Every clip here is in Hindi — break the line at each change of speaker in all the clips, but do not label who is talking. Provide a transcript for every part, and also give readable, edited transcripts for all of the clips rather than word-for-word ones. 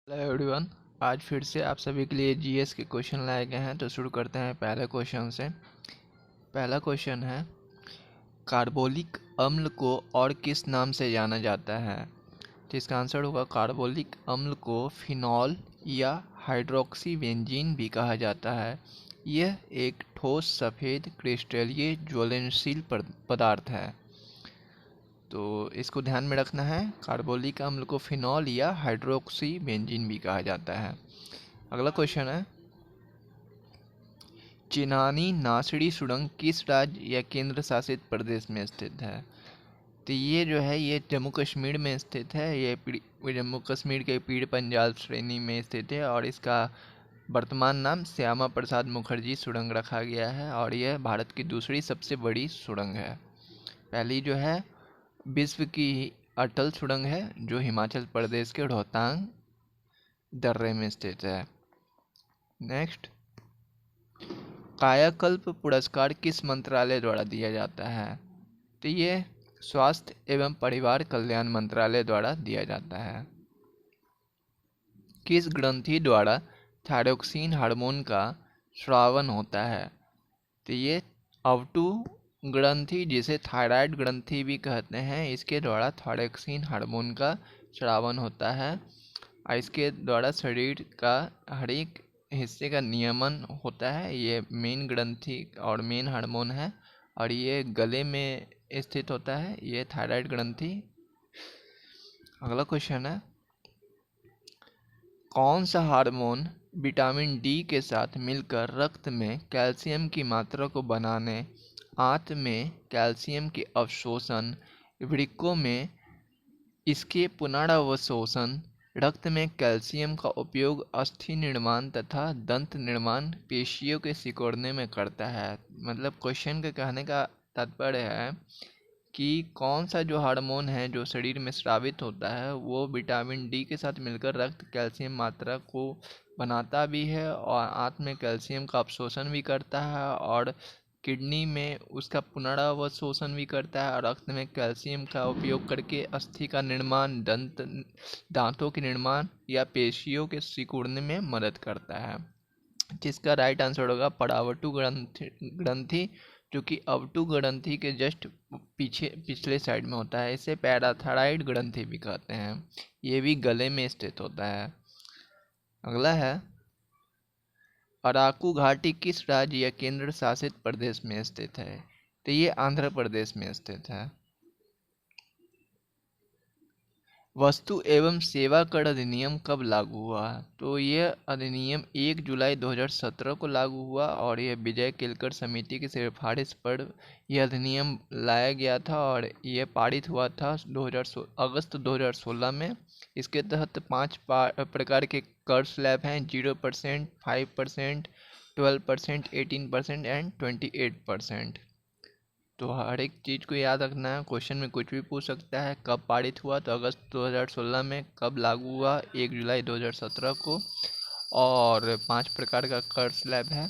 Hello everyone. आज फिर से आप सभी के लिए जीएस के क्वेश्चन लाए गए हैं, तो शुरू करते हैं पहले क्वेश्चन से। पहला क्वेश्चन है, कार्बोलिक अम्ल को और किस नाम से जाना जाता है? तो इसका आंसर होगा, कार्बोलिक अम्ल को फिनॉल या हाइड्रोक्सी बेंजीन भी कहा जाता है। यह एक ठोस सफ़ेद क्रिस्टलीय ज्वलनशील पदार्थ है। तो इसको ध्यान में रखना है, कार्बोलिक अम्ल को फिनॉल या हाइड्रोक्सी बेंजीन भी कहा जाता है। अगला क्वेश्चन है, चिनानी नासड़ी सुरंग किस राज्य या केंद्र शासित प्रदेश में स्थित है? तो ये जो है, ये जम्मू कश्मीर में स्थित है। ये जम्मू कश्मीर के पीर पंजाल श्रेणी में स्थित है और इसका वर्तमान नाम श्यामा प्रसाद मुखर्जी सुरंग रखा गया है और यह भारत की दूसरी सबसे बड़ी सुरंग है। पहली जो है विश्व की अटल सुरंग है, जो हिमाचल प्रदेश के रोहतांग दर्रे में स्थित है। नेक्स्ट, कायाकल्प पुरस्कार किस मंत्रालय द्वारा दिया जाता है? तो ये स्वास्थ्य एवं परिवार कल्याण मंत्रालय द्वारा दिया जाता है। किस ग्रंथि द्वारा थायरोक्सिन हार्मोन का स्रावन होता है? तो ये अवटु ग्रंथि, जिसे थायराइड ग्रंथि भी कहते हैं, इसके द्वारा थायरोक्सिन हार्मोन का स्रावन होता है और इसके द्वारा शरीर का हर एक हिस्से का नियमन होता है। ये मेन ग्रंथि और मेन हार्मोन है और ये गले में स्थित होता है, ये थायराइड ग्रंथि। अगला क्वेश्चन है, कौन सा हार्मोन विटामिन डी के साथ मिलकर रक्त में कैल्शियम की मात्रा को बनाने, आंत में कैल्शियम के अवशोषण, वृक्कों में इसके पुनरावशोषण, रक्त में कैल्शियम का उपयोग अस्थि निर्माण तथा दंत निर्माण, पेशियों के सिकुड़ने में करता है? मतलब क्वेश्चन के कहने का तात्पर्य है कि कौन सा जो हार्मोन है जो शरीर में स्रावित होता है, वो विटामिन डी के साथ मिलकर रक्त कैल्शियम मात्रा को बनाता भी है और आंत में कैल्शियम का अवशोषण भी करता है और किडनी में उसका पुनरावशोषण भी करता है और रक्त में कैल्शियम का उपयोग करके अस्थि का निर्माण, दांतों के निर्माण या पेशियों के सिकुड़ने में मदद करता है। जिसका राइट आंसर होगा परावटु ग्रंथि, जो कि अवटु ग्रंथि के जस्ट पिछले साइड में होता है। इसे पैराथायराइड ग्रंथि भी कहते हैं। ये भी गले में स्थित होता है। अगला है, अराकू घाटी किस राज्य या केंद्र शासित प्रदेश में स्थित है? तो ये आंध्र प्रदेश में स्थित है। वस्तु एवं सेवा कर अधिनियम कब लागू हुआ? तो ये अधिनियम 1 जुलाई 2017 को लागू हुआ और यह विजय केलकर समिति की सिफारिश पर यह अधिनियम लाया गया था और यह पारित हुआ था अगस्त 2016 में। इसके तहत 5 प्रकार के कर स्लैब हैं: 0%, 5%, 12%, 18% एंड 28%। तो हर एक चीज़ को याद रखना है, क्वेश्चन में कुछ भी पूछ सकता है। कब पारित हुआ? तो अगस्त 2016 में। कब लागू हुआ? 1 जुलाई 2017 को। और 5 प्रकार का कर स्लैब है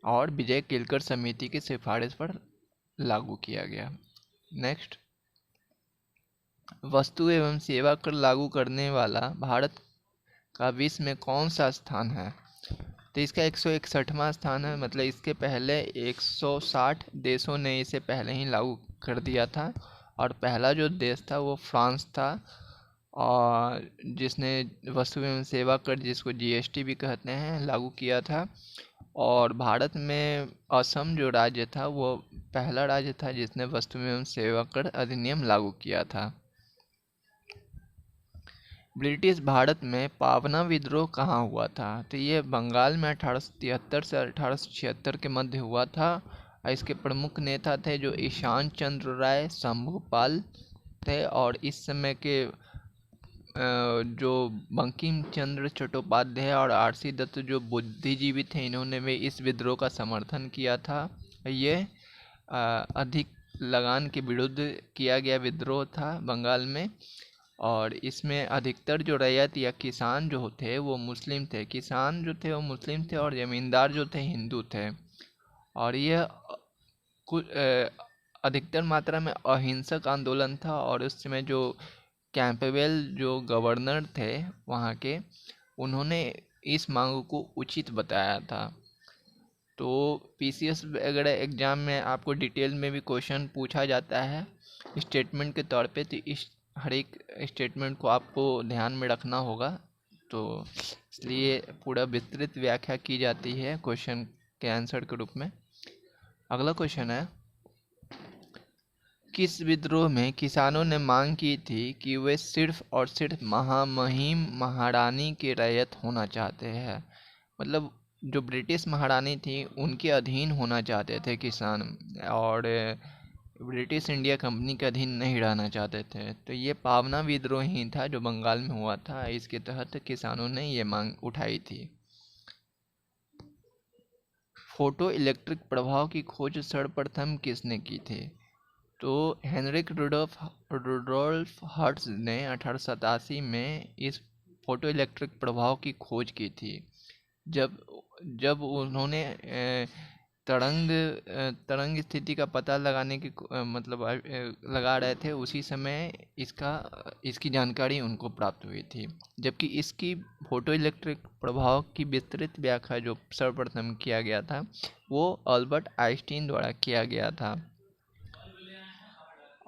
और विजय केलकर समिति की सिफारिश पर लागू किया गया। नेक्स्ट, वस्तु एवं सेवा कर लागू करने वाला भारत का विश्व में कौन सा स्थान है? तो इसका 161वां स्थान है। मतलब इसके पहले 160 देशों ने इसे पहले ही लागू कर दिया था और पहला जो देश था वो फ्रांस था, और जिसने वस्तु एवं सेवा कर, जिसको जीएसटी भी कहते हैं, लागू किया था। और भारत में असम जो राज्य था वो पहला राज्य था जिसने वस्तु एवं सेवा कर अधिनियम लागू किया था। ब्रिटिश भारत में पावना विद्रोह कहाँ हुआ था? तो ये बंगाल में 1873 से 1876 के मध्य हुआ था और इसके प्रमुख नेता थे जो ईशान चंद्र राय, शंभूपाल थे, और इस समय के जो बंकिम चंद्र चट्टोपाध्याय और आरसी दत्त जो बुद्धिजीवी थे, इन्होंने भी इस विद्रोह का समर्थन किया था। ये अधिक लगान के विरुद्ध किया गया विद्रोह था बंगाल में, और इसमें अधिकतर जो रैयत या किसान जो थे वो मुस्लिम थे। किसान जो थे वो मुस्लिम थे और ज़मींदार जो थे हिंदू थे। और यह कुछ अधिकतर मात्रा में अहिंसक आंदोलन था और उस समय जो कैंपबेल जो गवर्नर थे वहाँ के, उन्होंने इस मांग को उचित बताया था। तो पीसीएस वगैरह एग्ज़ाम में आपको डिटेल में भी क्वेश्चन पूछा जाता है स्टेटमेंट के तौर पे, तो इस हर एक स्टेटमेंट को आपको ध्यान में रखना होगा। तो इसलिए पूरा विस्तृत व्याख्या की जाती है क्वेश्चन के आंसर के रूप में। अगला क्वेश्चन है, किस विद्रोह में किसानों ने मांग की थी कि वे सिर्फ और सिर्फ महामहिम महारानी के रैयत होना चाहते हैं? मतलब जो ब्रिटिश महारानी थी उनके अधीन होना चाहते थे किसान, और ब्रिटिश इंडिया कंपनी के अधीन नहीं रहना चाहते थे। तो ये पावना विद्रोह ही था जो बंगाल में हुआ था, इसके तहत किसानों ने ये मांग उठाई थी। फोटो इलेक्ट्रिक प्रभाव की खोज सर्वप्रथम किसने की थी? तो हेनरिक रुडोल्फ हर्ट्ज ने 1887 में इस फोटो इलेक्ट्रिक प्रभाव की खोज की थी। जब जब उन्होंने तरंग स्थिति का पता लगाने की मतलब लगा रहे थे, उसी समय इसकी जानकारी उनको प्राप्त हुई थी। जबकि इसकी फोटो इलेक्ट्रिक प्रभाव की विस्तृत व्याख्या जो सर्वप्रथम किया गया था वो अल्बर्ट आइंस्टीन द्वारा किया गया था।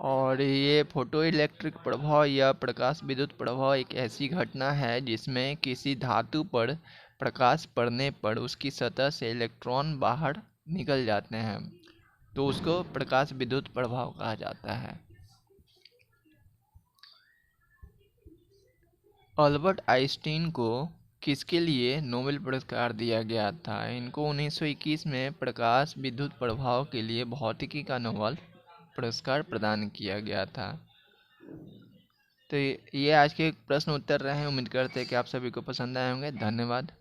और ये फोटो इलेक्ट्रिक प्रभाव या प्रकाश विद्युत प्रभाव एक ऐसी घटना है जिसमें किसी धातु पर प्रकाश पड़ने पर उसकी सतह से इलेक्ट्रॉन बाहर निकल जाते हैं, तो उसको प्रकाश विद्युत प्रभाव कहा जाता है। अल्बर्ट आइंस्टीन को किसके लिए नोबेल पुरस्कार दिया गया था? इनको 1921 में प्रकाश विद्युत प्रभाव के लिए भौतिकी का नोबेल पुरस्कार प्रदान किया गया था। तो ये आज के प्रश्न उत्तर रहे हैं। उम्मीद करते हैं कि आप सभी को पसंद आए होंगे। धन्यवाद।